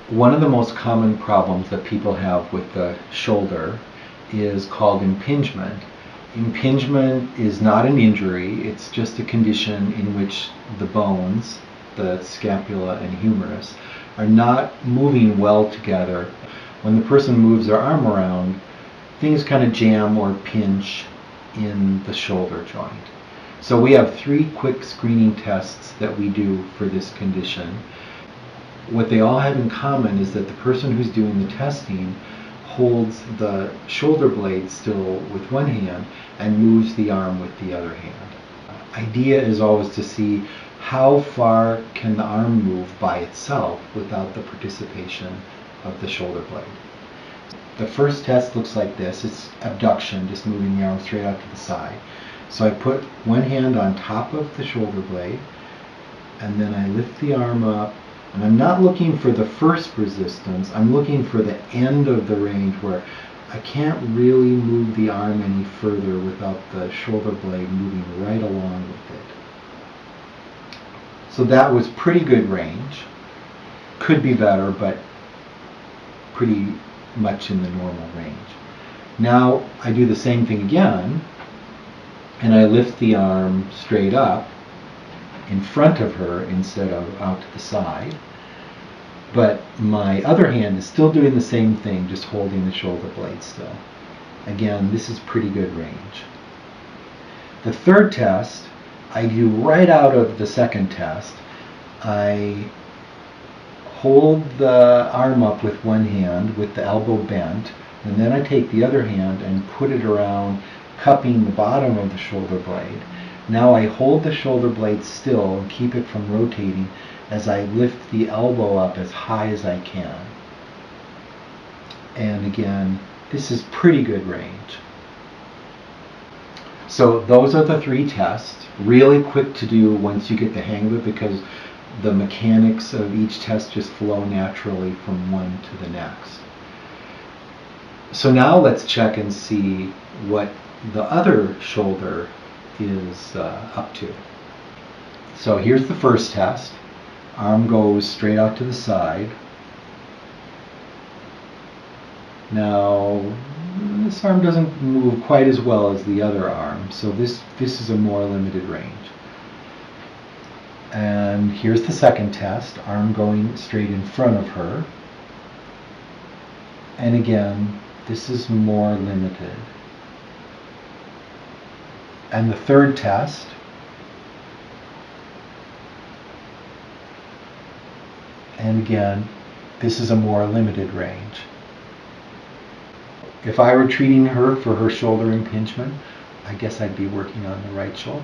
One of the most common problems that people have with the shoulder is called impingement. Impingement is not an injury, it's just a condition in which the bones, the scapula and humerus, are not moving well together. When the person moves their arm around, things kind of jam or pinch in the shoulder joint. So we have 3 quick screening tests that we do for this condition. What they all have in common is that the person who's doing the testing holds the shoulder blade still with one hand and moves the arm with the other hand. Idea is always to see how far can the arm move by itself without the participation of the shoulder blade. The first test looks like this. It's abduction, just moving the arm straight out to the side. So I put one hand on top of the shoulder blade, and then I lift the arm up, and I'm not looking for the first resistance, I'm looking for the end of the range where I can't really move the arm any further without the shoulder blade moving right along with it. So that was pretty good range. Could be better, but pretty much in the normal range. Now I do the same thing again, and I lift the arm straight up in front of her instead of out to the side. But my other hand is still doing the same thing, just holding the shoulder blade still. Again, this is pretty good range. The third test, I do right out of the second test. I hold the arm up with one hand with the elbow bent, and then I take the other hand and put it around, cupping the bottom of the shoulder blade. Now I hold the shoulder blade still and keep it from rotating as I lift the elbow up as high as I can. And again, this is pretty good range. So those are the 3 tests. Really quick to do once you get the hang of it, because the mechanics of each test just flow naturally from one to the next. So now let's check and see what the other shoulder is up to. So here's the first test. Arm goes straight out to the side. Now this arm doesn't move quite as well as the other arm, so this is a more limited range. And here's the second test, arm going straight in front of her. And again, this is more limited. And the third test, and again, this is a more limited range. If I were treating her for her shoulder impingement, I guess I'd be working on the right shoulder.